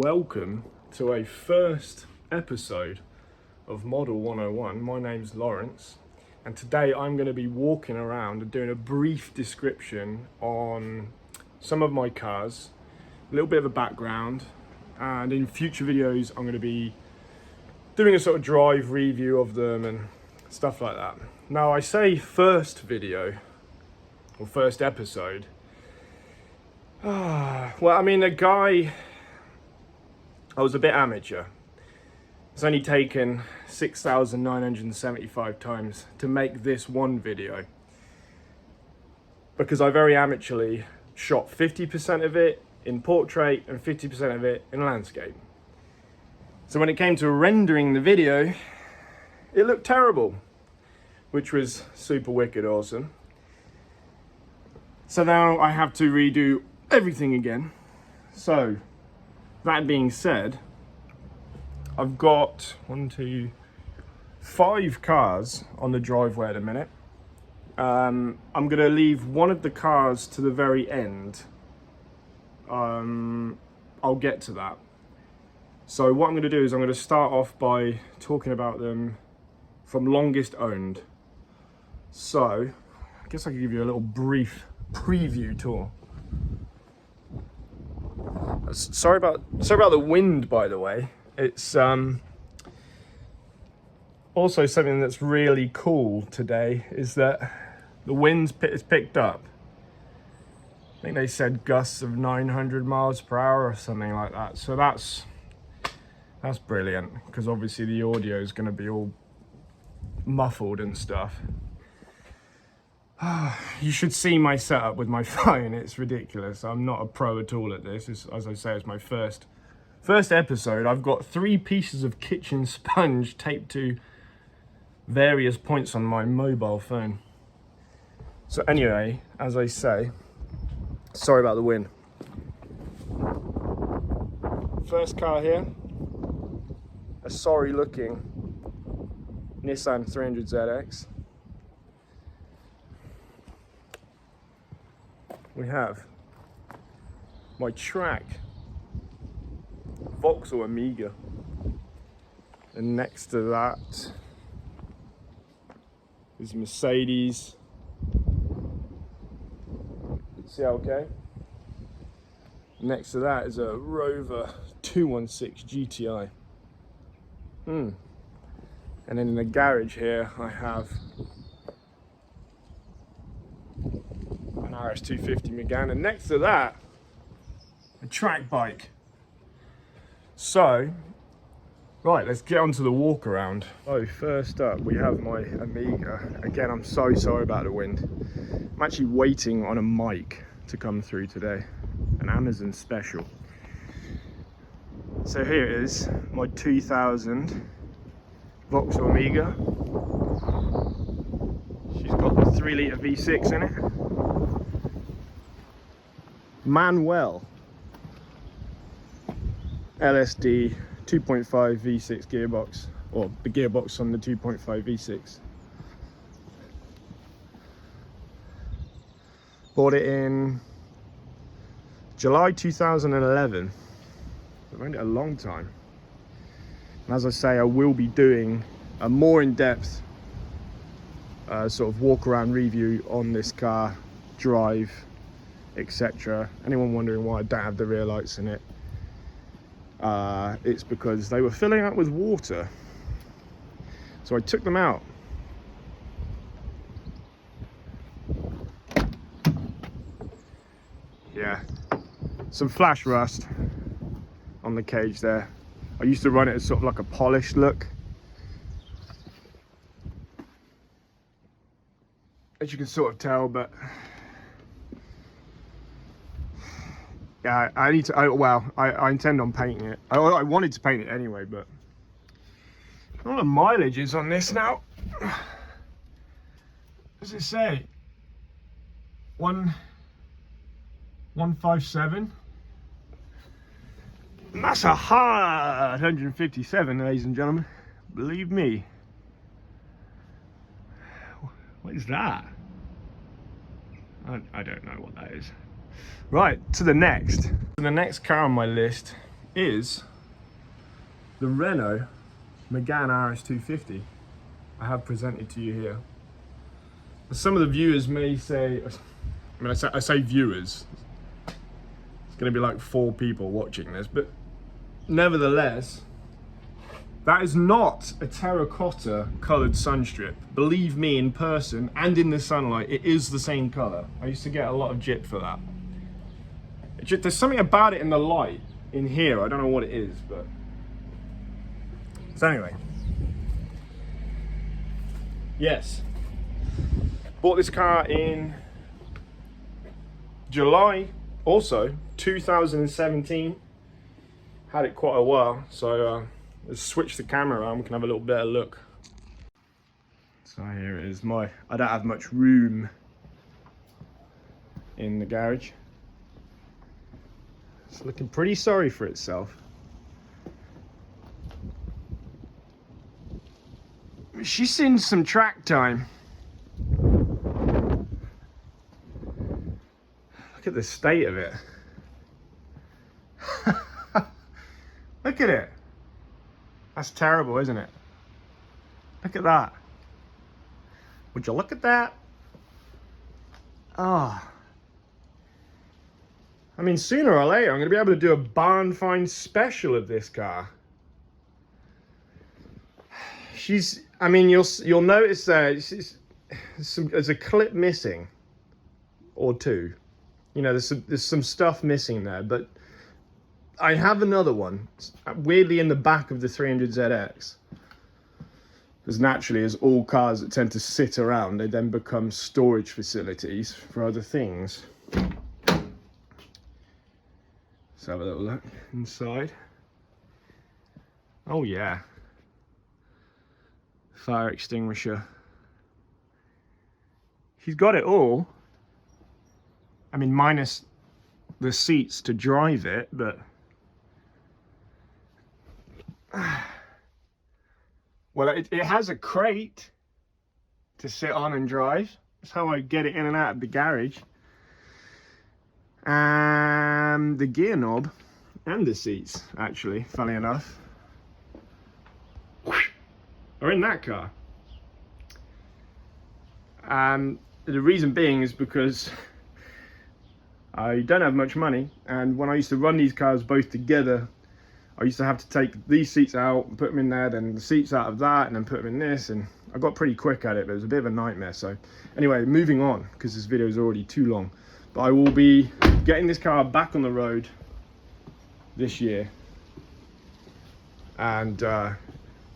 welcome to a first episode of Model 101. My name's Lawrence, and today I'm going to be walking around and doing a brief description on some of my cars, a little bit of a background, and in future videos I'm going to be doing a sort of drive review of them and stuff like that. Now I say first video or first episode. Well, I mean, I was a bit amateur. It's only taken 6,975 times to make this one video because I very amateurly shot 50% of it in portrait and 50% of it in landscape. So when it came to rendering the video, it looked terrible, which was super wicked awesome. So now I have to redo everything again. So that being said, I've got 5 cars on the driveway at a minute. I'm gonna leave one of the cars to the very end. I'll get to that. So what I'm gonna do is I'm gonna start off by talking about them from longest owned. So I guess I could give you a little brief preview tour. Sorry about the wind, by the way. It's also something that's really cool today is that the wind's picked up. I think they said gusts of 900 miles per hour or something like that. So that's brilliant, because obviously the audio is going to be all muffled and stuff. You should see my setup with my phone. It's ridiculous. I'm not a pro at all at this. As I say, it's my first episode. I've got 3 pieces of kitchen sponge taped to various points on my mobile phone. So anyway, as I say, sorry about the wind. First car here, a sorry looking Nissan 300ZX. We have my track Vauxhall Omega, and next to that is Mercedes CLK. Next to that is a Rover 216 GTI. And then in the garage here I have an RS250 Megane, and next to that a track bike. So right, let's get on to the walk around. Oh, first up we have my Omega. Again, I'm so sorry about the wind. I'm actually waiting on a mic to come through today, an Amazon special. So here it is, my 2000 Vauxhall Omega. She's got the 3-litre V6 in it. Manuel LSD 2.5 V6 gearbox, or the gearbox on the 2.5 V6. Bought it in July 2011. I've owned it a long time. And as I say, I will be doing a more in-depth sort of walk around review on this car, drive, etc. Anyone wondering why I don't have the rear lights in it, it's because they were filling up with water, so I took them out. Yeah, some flash rust on the cage there. I used to run it as sort of like a polished look. As you can sort of tell, but yeah, I need to, I intend on painting it. I wanted to paint it anyway, but I don't know what the mileage is on this now. What does it say? 157. And that's a hard 157, ladies and gentlemen. Believe me. What is that? I don't know what that is. Right, to the next. The next car on my list is the Renault Megane RS250 I have presented to you here. Some of the viewers may say, I mean, I say viewers, it's going to be like 4 people watching this, but nevertheless, that is not a terracotta coloured sunstrip. Believe me, in person and in the sunlight, it is the same colour. I used to get a lot of jip for that. There's something about it in the light in here. I don't know what it is, but so anyway, yes, bought this car in July, also 2017. Had it quite a while, so let's switch the camera around. We can have a little better look. So here it is. I don't have much room in the garage. It's looking pretty sorry for itself. She's seen some track time. Look at the state of it. Look at it. That's terrible, isn't it? Look at that. Would you look at that? Oh. I mean, sooner or later, I'm going to be able to do a barn find special of this car. I mean, you'll notice that there's a clip missing, or 2. You know, there's some stuff missing there, but I have another one, weirdly in the back of the 300ZX. Because naturally, as all cars that tend to sit around, they then become storage facilities for other things. Let's have a little look inside. Oh yeah. Fire extinguisher. She's got it all. I mean, minus the seats to drive it, but well, it has a crate to sit on and drive. That's how I get it in and out of the garage. And the gear knob and the seats, actually, funny enough, are in that car. The reason being is because I don't have much money, and when I used to run these cars both together, I used to have to take these seats out and put them in there, then the seats out of that, and then put them in this, and I got pretty quick at it, but it was a bit of a nightmare. So anyway, moving on, because this video is already too long. But I will be getting this car back on the road this year, and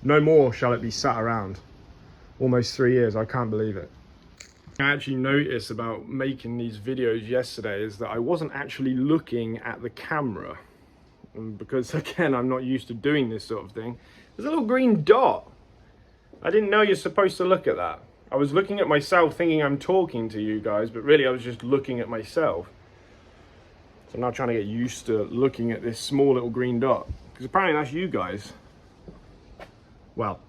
no more shall it be sat around. Almost 3 years, I can't believe it. I actually noticed about making these videos yesterday is that I wasn't actually looking at the camera, because again, I'm not used to doing this sort of thing. There's a little green dot. I didn't know you're supposed to look at that. I was looking at myself thinking I'm talking to you guys, but really I was just looking at myself. So I'm now trying to get used to looking at this small little green dot, because apparently that's you guys. Well,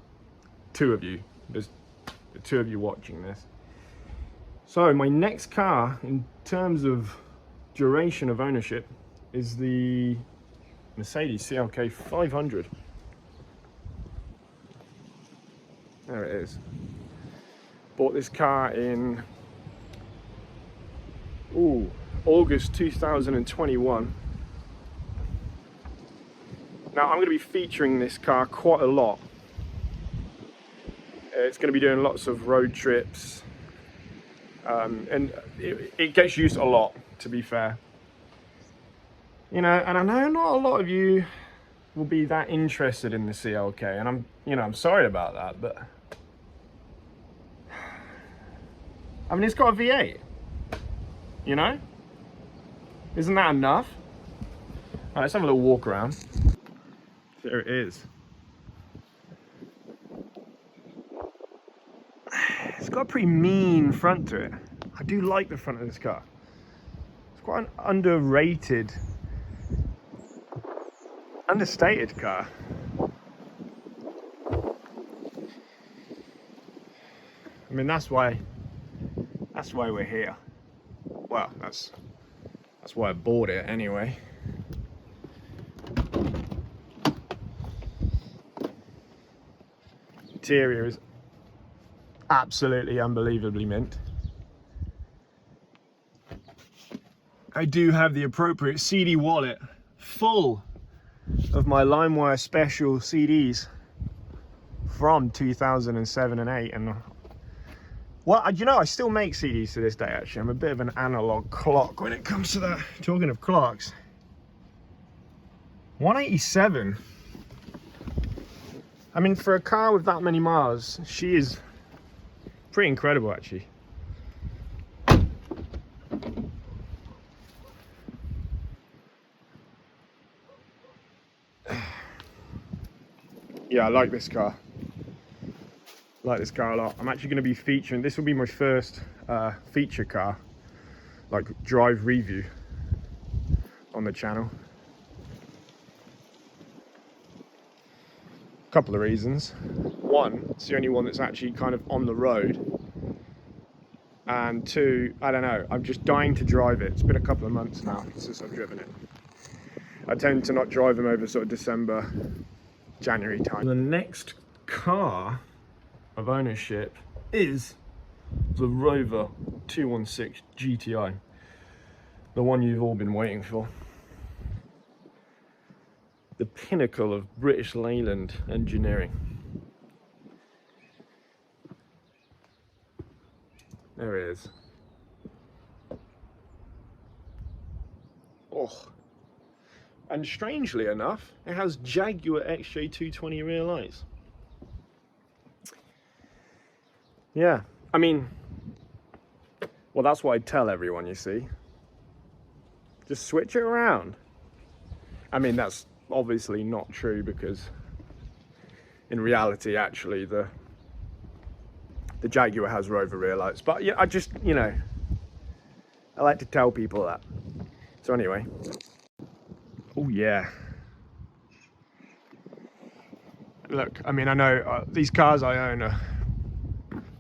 2 of you. There's 2 of you watching this. So my next car, in terms of duration of ownership, is the Mercedes CLK 500. There it is. Bought this car in August 2021. Now I'm going to be featuring this car quite a lot. It's going to be doing lots of road trips, and it gets used a lot, to be fair. You know, and I know not a lot of you will be that interested in the CLK, and I'm sorry about that, but I mean, it's got a V8, you know? Isn't that enough? All right, let's have a little walk around. There it is. It's got a pretty mean front to it. I do like the front of this car. It's quite an underrated, understated car. I mean, that's why we're here. Well, that's why I bought it anyway. Interior is absolutely unbelievably mint. I do have the appropriate CD wallet full of my LimeWire special CDs from 2007 and 8, and well, you know, I still make CDs to this day. Actually, I'm a bit of an analog clock when it comes to that. Talking of clocks, 187. I mean, for a car with that many miles, she is pretty incredible, actually. Yeah, I like this car. I like this car a lot. I'm actually going to be featuring, this will be my first feature car, like drive review on the channel. A couple of reasons. One, it's the only one that's actually kind of on the road. And two, I don't know, I'm just dying to drive it. It's been a couple of months now since I've driven it. I tend to not drive them over sort of December, January time. The next car of ownership is the Rover 216 GTI, the one you've all been waiting for. The pinnacle of British Leyland engineering. There it is. Oh. And strangely enough, it has Jaguar XJ220 rear lights. Yeah, I mean, well, that's what I tell everyone, you see. Just switch it around. I mean, that's obviously not true, because in reality, actually, the Jaguar has Rover rear lights. But yeah, I just, you know, I like to tell people that. So anyway. Oh yeah. Look, I mean, I know these cars I own are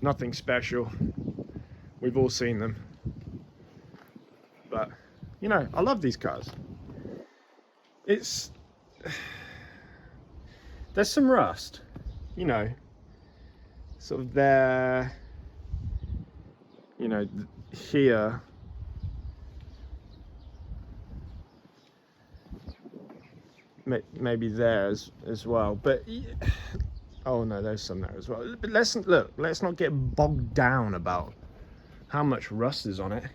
nothing special. We've all seen them. But, you know, I love these cars. There's some rust, you know, sort of there, you know, here. Maybe there as well, but oh no, there's some there as well. But let's not get bogged down about how much rust is on it.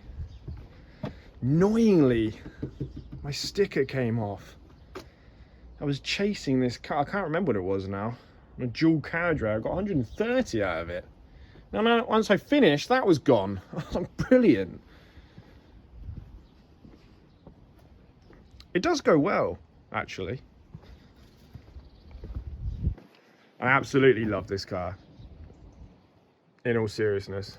Annoyingly, my sticker came off. I was chasing this car, I can't remember what it was now, a dual carriage. I got 130 out of it. Now once I finished, that was gone. I was like, brilliant. It does go well, actually. I absolutely love this car, in all seriousness.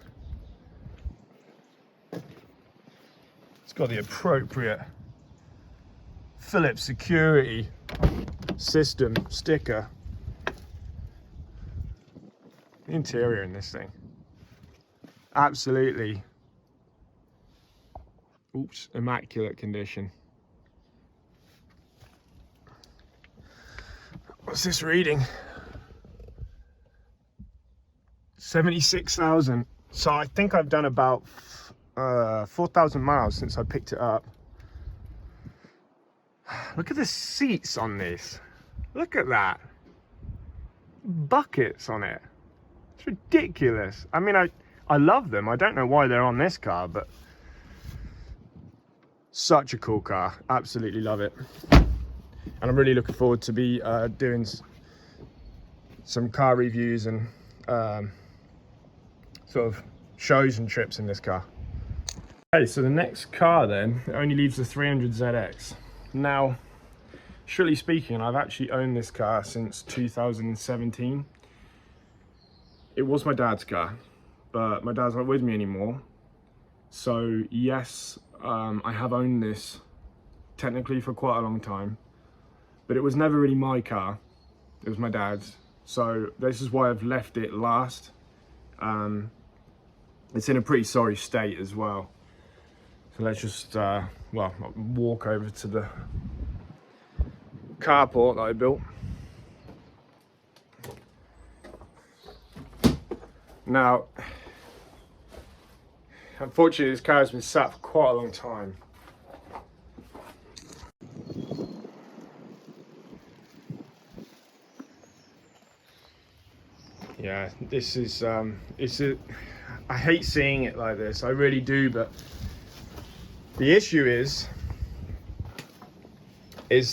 It's got the appropriate Philips security system sticker. The interior in this thing, absolutely, oops, immaculate condition. What's this reading? 76,000. So I think I've done about 4,000 miles since I picked it up. Look at the seats on this. Look at that. Buckets on it. It's ridiculous. I mean, I love them. I don't know why they're on this car, but such a cool car. Absolutely love it. And I'm really looking forward to be doing some car reviews and sort of shows and trips in this car. Okay, so the next car then only leaves the 300ZX. Now, strictly speaking, I've actually owned this car since 2017. It was my dad's car, but my dad's not with me anymore. So yes, I have owned this technically for quite a long time, but it was never really my car. It was my dad's. So this is why I've left it last. It's in a pretty sorry state as well. So let's just, well, walk over to the carport that I built. Now, unfortunately, this car has been sat for quite a long time. Yeah, this is I hate seeing it like this, I really do, but the issue is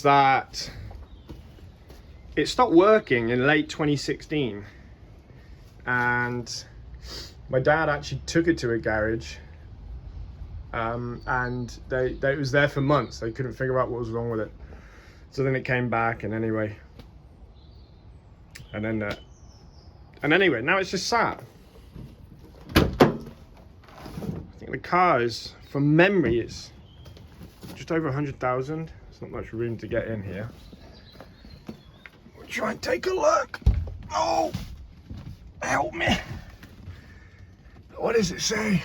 that it stopped working in late 2016, and my dad actually took it to a garage, and it was there for months. They couldn't figure out what was wrong with it, so then it came back, and anyway, now it's just sat. I think the car is, from memory, it's just over 100,000. There's not much room to get in here. We'll try and take a look. Oh, help me. What does it say?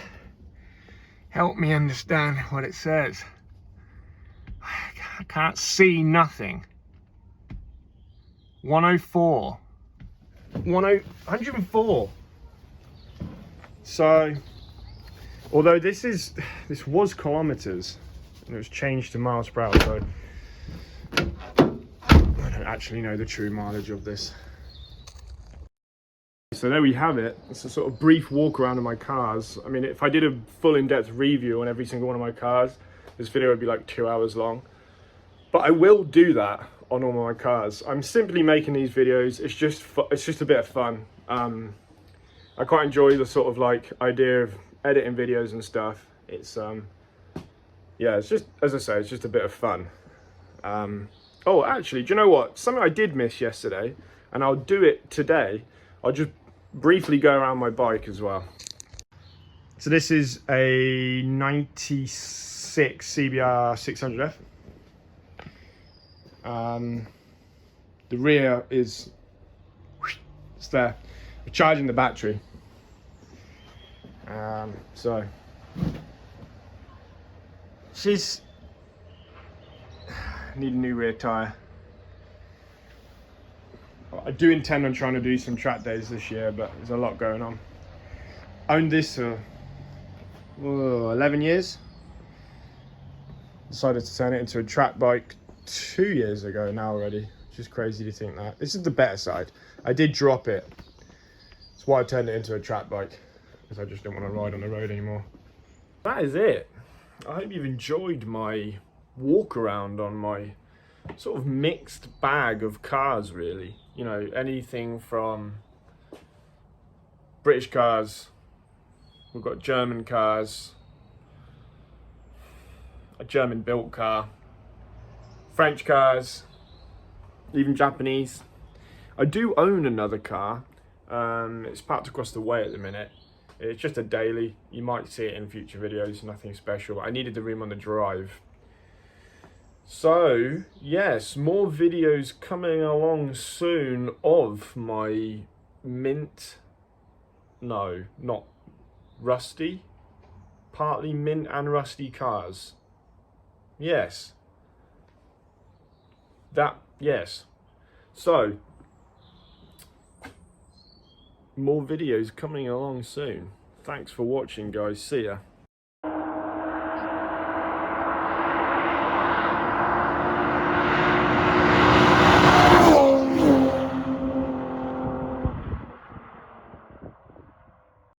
Help me understand what it says. I can't see nothing. 104. 104. So, although this was kilometers and it was changed to miles per hour, so I don't actually know the true mileage of this. So there we have it. It's a sort of brief walk around of my cars. I mean, if I did a full in-depth review on every single one of my cars, this video would be like 2 hours long. But I will do that on all my cars. I'm simply making these videos. It's just a bit of fun. I quite enjoy the sort of like idea of editing videos and stuff. It's yeah, it's just, as I say, it's just a bit of fun. Oh, actually, do you know what? Something I did miss yesterday, and I'll do it today. I'll just briefly go around my bike as well. So this is a 96 CBR 600F. The rear is, it's there. We're charging the battery. So she's need a new rear tire. I do intend on trying to do some track days this year, but there's a lot going on. Owned this for 11 years. Decided to turn it into a track bike 2 years ago now already. It's just crazy to think that. This is the better side. I did drop it. That's why I turned it into a track bike, because I just didn't want to ride on the road anymore. That is it. I hope you've enjoyed my walk around on my sort of mixed bag of cars, really. You know, anything from British cars, we've got German cars, a German built car, French cars, even Japanese. I do own another car. It's parked across the way at the minute. It's just a daily. You might see it in future videos, nothing special. I needed the room on the drive. So, yes, more videos coming along soon of my rusty, partly mint and rusty cars. Yes. Yes. So, more videos coming along soon. Thanks for watching, guys. See ya.